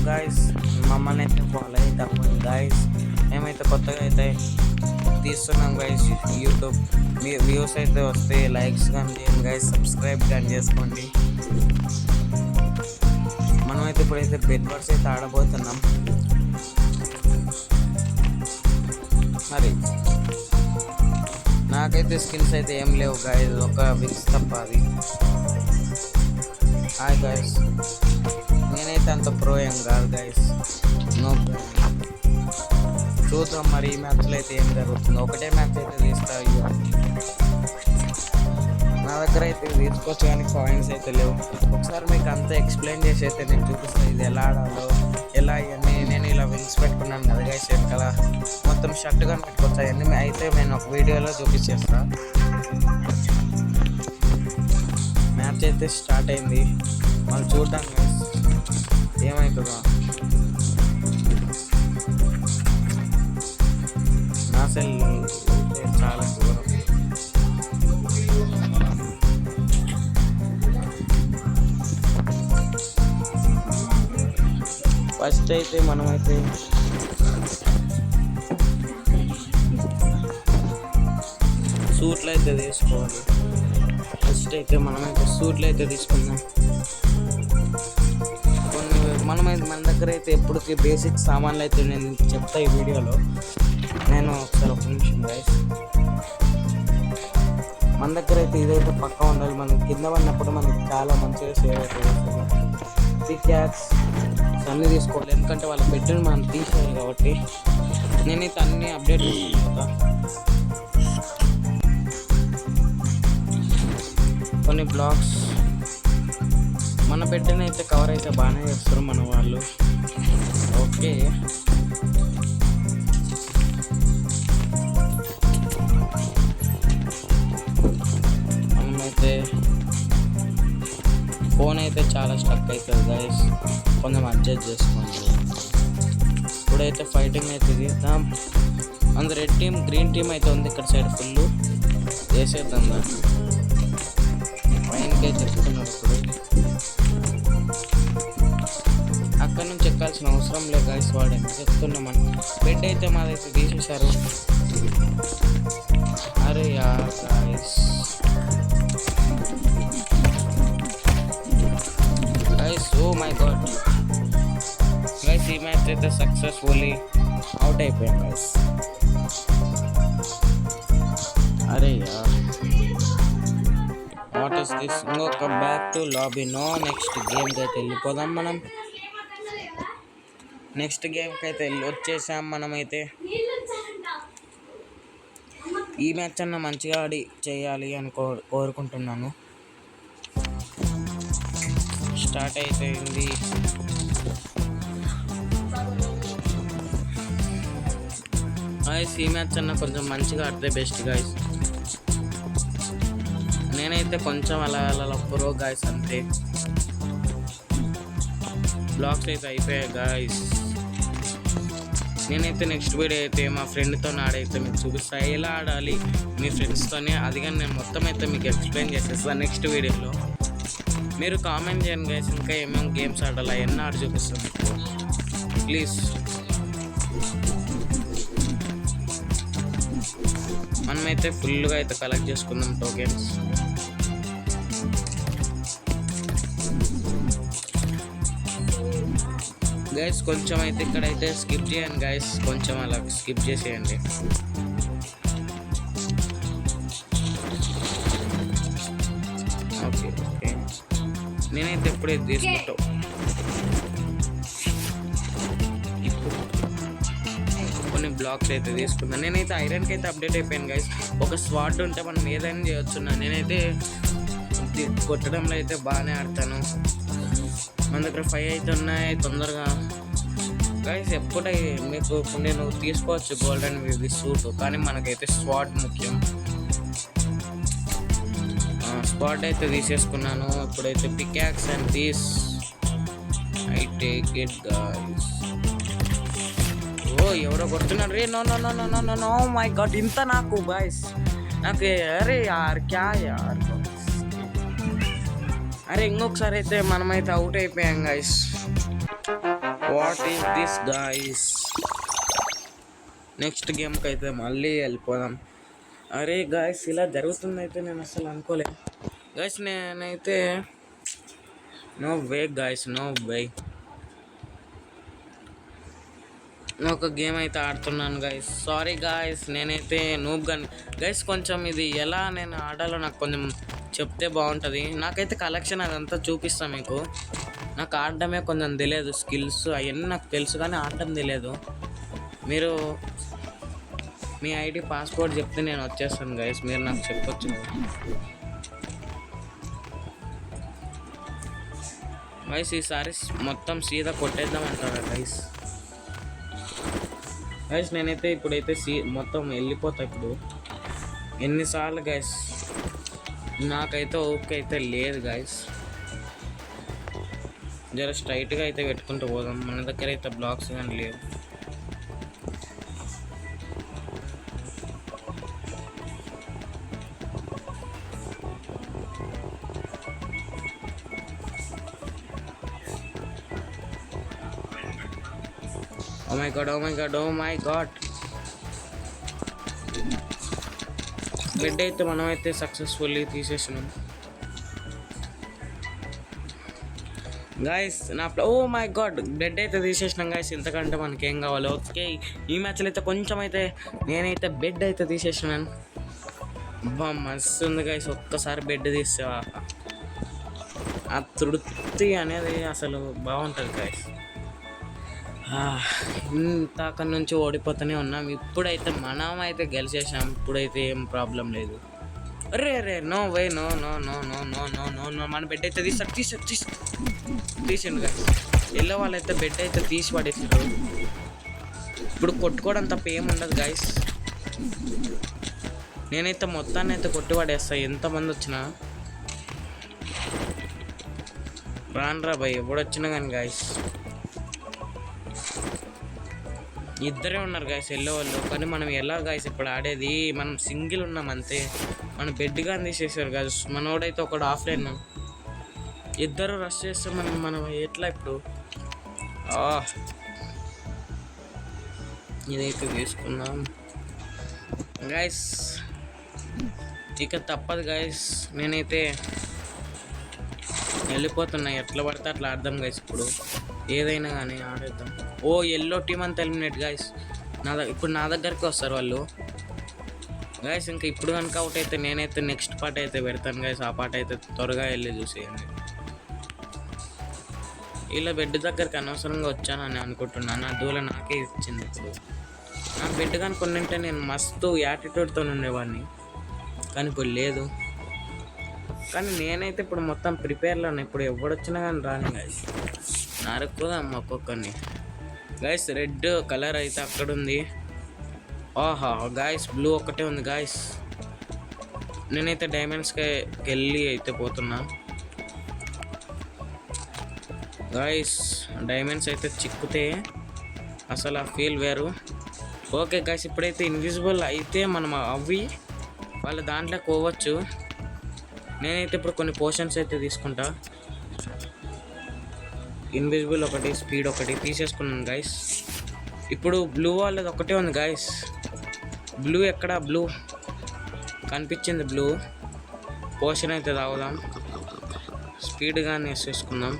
Guys, మమ్మల్ని అయితే follow అయితే అవ్వండి గాయస్. మేమైతే కొత్తగా అయితే తీస్తున్నాం గాయస్ యూట్యూబ్. మీ వ్యూస్ అయితే వస్తే లైక్స్ కానీ చేయండి గాయస్, సబ్స్క్రైబ్ కానీ చేసుకోండి. మనమైతే ఇప్పుడైతే బెడ్ వర్స్ అయితే ఆడబోతున్నాం. మరి నాకైతే స్కిల్స్ అయితే ఏం లేవు గాయస్, ఒక విక్స్ తప్ప. అది హాయ్ గాయస్, నేనైతే అంత ప్రో ఏం కాదు గాయస్. నో, చూద్దాం మరి ఈ మ్యాచ్లో అయితే ఏం జరుగుతుంది. ఒకటే మ్యాచ్ అయితే తీస్తా. నా దగ్గర అయితే తీసుకోవచ్చు కానీ కాయిన్స్ అయితే లేవు. ఒకసారి మీకు అంతా ఎక్స్ప్లెయిన్ చేసి అయితే నేను చూపిస్తాను ఇది ఎలా ఆడాలో, ఎలా ఇవన్నీ. నేను ఇలా వింగ్స్ పెట్టుకున్నాను కదా గైస్, వెనకాల మొత్తం షర్ట్ కానీ పెట్టుకోవచ్చు. అవన్నీ అయితే నేను ఒక వీడియోలో చూపించేస్తా. మ్యాచ్ అయితే స్టార్ట్ అయింది, మనం చూద్దాం గైస్ ఏమవుతుందో. నా సెల్ చాలా దూరం. ఫస్ట్ అయితే మనమైతే సూట్లు అయితే తీసుకోవాలి. ఫస్ట్ అయితే మనమైతే సూట్లు అయితే తీసుకుందాం. మనమైతే మన దగ్గర అయితే ఎప్పటికీ బేసిక్ సామాన్లు అయితే నేను చెప్తా ఈ వీడియోలో. నేను ఒకసారి ఒక నిమిషం గైస్. మన దగ్గర అయితే ఇదైతే పక్కా ఉండాలి. మనం కింద పడినప్పుడు మనకి చాలా మంచిగా సేవ్ అవుతుంది. పిక్యాక్స్ అన్నీ తీసుకోవాలి, ఎందుకంటే వాళ్ళ బెడ్ని మనం తీసేయాలి కాబట్టి. నేనైతే అన్నీ అప్డేట్ చేసుకుంటా. కొన్ని బ్లాక్స్ మన బెడ్ని అయితే కవర్ అయితే బాగానే చేస్తారు మన వాళ్ళు. ఓకే, మనమైతే ఫోన్ అయితే చాలా స్టక్ అవుతుంది గైస్, కొంచెం అడ్జస్ట్ చేసుకోండి. ఇప్పుడైతే ఫైటింగ్ అయితే తీద్దాం. అందు రెడ్ టీమ్ గ్రీన్ టీమ్ అయితే ఉంది ఇక్కడ సైడ్. ఫుల్ వేసేద్దాం దాన్ని. పైనకే చెప్తున్నాడు ఇప్పుడు. అక్కడ నుంచి ఎక్కాల్సిన అవసరం లేదు గైస్, వాడు ఎంత చెప్తున్నామని. బెడ్ అయితే మాదైతే తీసేశారు. అరే యార్ guys, oh my god guys, ఈ మ్యాచ్ అయితే సక్సెస్ఫుల్లీ అవుట్ అయిపోయాం గైస్. అరే యార్, వాట్ ఇస్ దిస్? ఇంకొక back to lobby. No, next గేమ్కి అయితే వెళ్ళిపోదాం మనం. నెక్స్ట్ గేమ్కి అయితే వచ్చేసాం మనమైతే. ఈ మ్యాచ్ అన్న మంచిగా ఆడి చేయాలి అని కోరుకుంటున్నాను. స్టార్ట్ అయిపోయింది. గాయస్, ఈ మ్యాచ్ అన్న కొంచెం మంచిగా ఆడితే బెస్ట్ గాయస్. నేనైతే కొంచెం అలా అలా ప్రో గాయస్ అంతే. బ్లాక్స్ అయితే అయిపోయాయి గాయస్. నేనైతే నెక్స్ట్ వీడియో అయితే మా ఫ్రెండ్తో ఆడైతే మీకు చూపిస్తా ఎలా ఆడాలి మీ ఫ్రెండ్స్తోనే. అది కానీ నేను మొత్తం అయితే మీకు ఎక్స్ప్లెయిన్ చేసేస్తాను నెక్స్ట్ వీడియోలో. మీరు కామెంట్ చేయండి గైస్, ఇంకా ఏమేమి గేమ్స్ ఆడాలి అవన్నీ ఆడి చూపిస్తాను మీకు ప్లీజ్. మనమైతే ఫుల్గా అయితే కలెక్ట్ చేసుకుందాం టోకెన్స్. గైస్ కొంచెం అయితే ఇక్కడైతే స్కిప్ చేయండి గైస్, కొంచెం అలా స్కిప్ చేసేయండి. ఓకే ఓకే, నేనైతే ఎప్పుడైతే తీసుకుంటావు కొన్ని బ్లాక్స్ అయితే తీసుకున్నాను. నేనైతే ఐరన్కి అయితే అప్డేట్ అయిపోయాను గైస్. ఒక స్వాట్ ఉంటే మనం ఏదైనా చేయొచ్చు. నేనైతే కొట్టడంలో అయితే బాగానే ఆడతాను. మన దగ్గర 5 అయితే ఉన్నాయి తొందరగా గైస్. ఎప్పుడై మీకు నేను తీసుకోవచ్చు గోల్డెన్ ఇది సూట్, కానీ మనకైతే స్వాట్ ముఖ్యం. స్పాట్ అయితే తీసేసుకున్నాను. ఇప్పుడైతే pickaxe and these I take it guys. Oh ఎవరో కొడుతున్నారు రే. No no no no no no no my god, ఇంత నాకు గాయస్ నాకు. అరే యార్ క్యా యార్. అరే ఇంకొకసారి అయితే మనమైతే అవుట్ అయిపోయాం guys. What is this guys. Next గేమ్కి అయితే మళ్ళీ వెళ్ళిపోదాం. అరే గాయస్ ఇలా జరుగుతుందైతే నేను అసలు అనుకోలే గాయస్. నేనైతే no way guys, no way. ఒక గేమ్ అయితే ఆడుతున్నాను గైస్. సారీ గాయస్, నేనైతే నూబ్ గన్ గైస్. కొంచెం ఇది ఎలా నేను ఆడాలో నాకు కొంచెం చెప్తే బాగుంటుంది. నాకైతే కలెక్షన్ అదంతా చూపిస్తాను మీకు. నాకు ఆడడమే కొంచెం తెలియదు, స్కిల్స్ అవన్నీ నాకు తెలుసు కానీ ఆడడం తెలియదు. మీరు మీ ఐడి పాస్పోర్ట్ చెప్తే నేను వచ్చేస్తాను గైస్, మీరు నాకు చెప్పొచ్చు. గైస్ ఈసారి మొత్తం సీదా కొట్టేద్దామంటారా గైస్? గైస్ నేనైతే ఇప్పుడైతే మొత్తం వెళ్ళిపోతా ఇప్పుడు. ఎన్నిసార్లు గైస్, నాకైతే ఓకే అయితే లేదు గైస్. జర స్ట్రైట్గా అయితే పెట్టుకుంటూ పోదాం. మన దగ్గర అయితే బ్లాక్స్ కానీ లేవు. Oh my god, oh my god, oh my god. Bed అయితే మనమైతే సక్సెస్ఫుల్లీ తీసేసినాం guys. Oh my god, bed అయితే తీసేసినాం గాయస్. ఇంతకంటే మనకేం కావాలి? ఓకే, ఈ మ్యాచ్లో అయితే కొంచెం అయితే నేనైతే బెడ్ అయితే తీసేసినాను. అబ్బా మస్తు ఉంది గాయస్. ఒక్కసారి బెడ్ తీస్తే ఆ తృప్తి అనేది అసలు బాగుంటుంది గాయస్. ఇంత అక్కడి నుంచి ఓడిపోతూనే ఉన్నాం. ఇప్పుడైతే మనం అయితే గెలిచేసాం. ఇప్పుడైతే ఏం ప్రాబ్లం లేదు. అరే అరే no way, no no no no no no no no. మన బెడ్ అయితే తీసిండు గాయస్. ఎల్లో వాళ్ళైతే బెడ్ అయితే తీసి పడేసారు. ఇప్పుడు కొట్టుకోవడం తప్ప ఏం ఉండదు గాయస్. నేనైతే మొత్తాన్ని అయితే కొట్టి పడేస్తా ఎంతమంది వచ్చినా. రాన్రా భయ్, ఎప్పుడు వచ్చినా కానీ గాయస్. ఇద్దరే ఉన్నారు గాయస్ ఎల్లో వాళ్ళు. కానీ మనం ఎలా గాయస్ ఇప్పుడు ఆడేది? మనం సింగిల్ ఉన్నాం అంతే. మన బెడ్ కానీ తీసేసారు గాయస్. మనోడైతే ఒకడు ఆఫ్లైన్. ఇద్దరు రష్ చేస్తే మనం ఎట్లా ఇప్పుడు? ఇదైతే తీసుకున్నాం గాయస్. ఇక తప్పదు గాయస్, నేనైతే వెళ్ళిపోతున్నా. ఎట్లా పడితే అట్లా ఆడదాం గాయస్. ఇప్పుడు ఏదైనా కానీ ఆడేద్దాం. ఓ ఎల్లో టీమ్ అంతా ఎలిమినేట్ గాయస్. ఇప్పుడు నా దగ్గరికి వస్తారు వాళ్ళు గాయస్. ఇంకా ఇప్పుడు కనుక అవుట్ అయితే నేనైతే నెక్స్ట్ పార్ట్ అయితే పెడతాను గాయస్. ఆ పార్ట్ అయితే త్వరగా వెళ్ళి చూసేయండి. ఇలా బెడ్ దగ్గరికి అనవసరంగా వచ్చానని అనుకుంటున్నాను. నా దూల నాకే ఇచ్చింది. ఇప్పుడు నా బెడ్ కానీ కొన్నింటే నేను మస్తు యాటిట్యూడ్తో ఉండేవాడిని, కానీ ఇప్పుడు లేదు. కానీ నేనైతే ఇప్పుడు మొత్తం ప్రిపేర్లో ఉన్నా. ఇప్పుడు ఎవడొచ్చినా కానీ రాను గాయస్. నరుకుదాం ఒక్కొక్కరిని గాయస్. రెడ్ కలర్ అయితే అక్కడ ఉంది. ఆహా గాయస్, బ్లూ ఒక్కటే ఉంది గాయస్. నేనైతే డైమండ్స్కి వెళ్ళి అయితే పోతున్నా గాయస్. డైమండ్స్ అయితే చిక్కుతే అసలు ఆ ఫీల్ వేరు. ఓకే గాయస్, ఇప్పుడైతే ఇన్విజిబుల్ అయితే మనం అవి వాళ్ళ దాంట్లోకి పోవచ్చు. నేనైతే ఇప్పుడు కొన్ని పోషన్స్ అయితే తీసుకుంటా. ఇన్విజిబుల్ ఒకటి, స్పీడ్ ఒకటి తీసేసుకున్నాను గాయస్. ఇప్పుడు బ్లూ వాళ్ళది ఒకటే ఉంది గాయస్. బ్లూ ఎక్కడ? బ్లూ కనిపించింది. బ్లూ పోషన్ అయితే తాగుదాం. స్పీడ్గా వేసేసుకుందాం.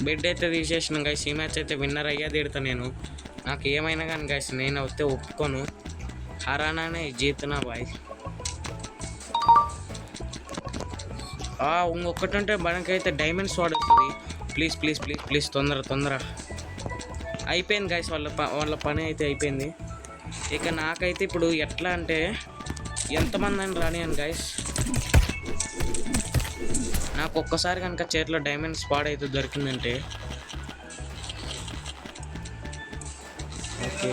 బెడ్ అయితే తీసేసినాం గైస్. ఈ మ్యాచ్ అయితే విన్నర్ అయ్యా తిడతా నేను. నాకు ఏమైనా కానీ గైస్, నేను వస్తే ఒప్పుకోను. హరానానే జీతునా బాయ్. ఇంకొకటి ఉంటే మనకైతే డైమండ్స్ వాడుతుంది. ప్లీజ్ ప్లీజ్ ప్లీజ్ ప్లీజ్ తొందర అయిపోయింది గైస్. వాళ్ళ పని అయితే అయిపోయింది. ఇక నాకైతే ఇప్పుడు ఎట్లా అంటే ఎంతమంది అని రానియను గైస్. నాకు ఒక్కసారి కనుక చేతిలో డైమండ్ స్పాట్ అయితే దొరికిందంటే ఓకే.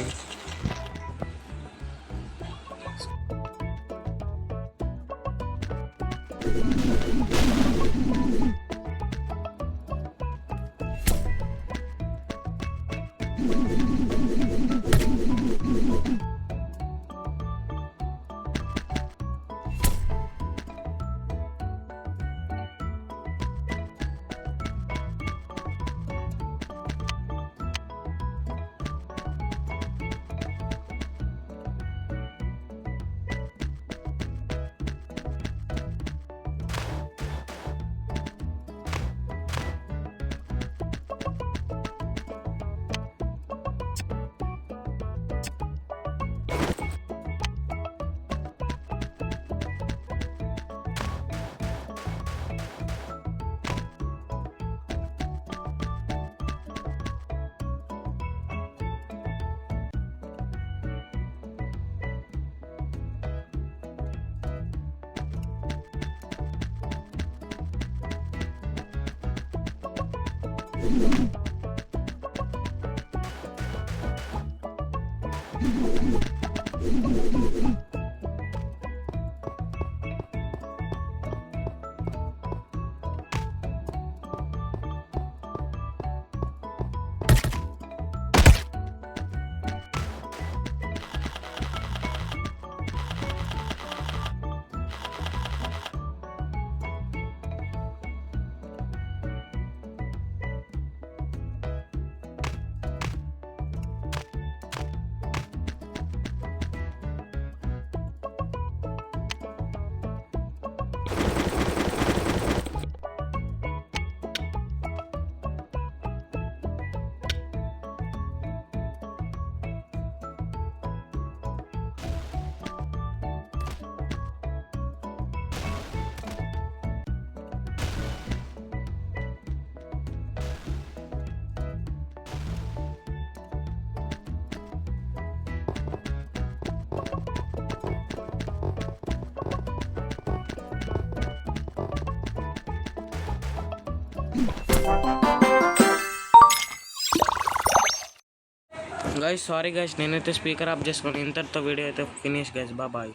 గైస్ సారీ గైస్, నేనైతే స్పీకర్ ఆఫ్ చేసుకుని ఇంతటితో వీడియో అయితే ఫినిష్ గైస్, బాయ్.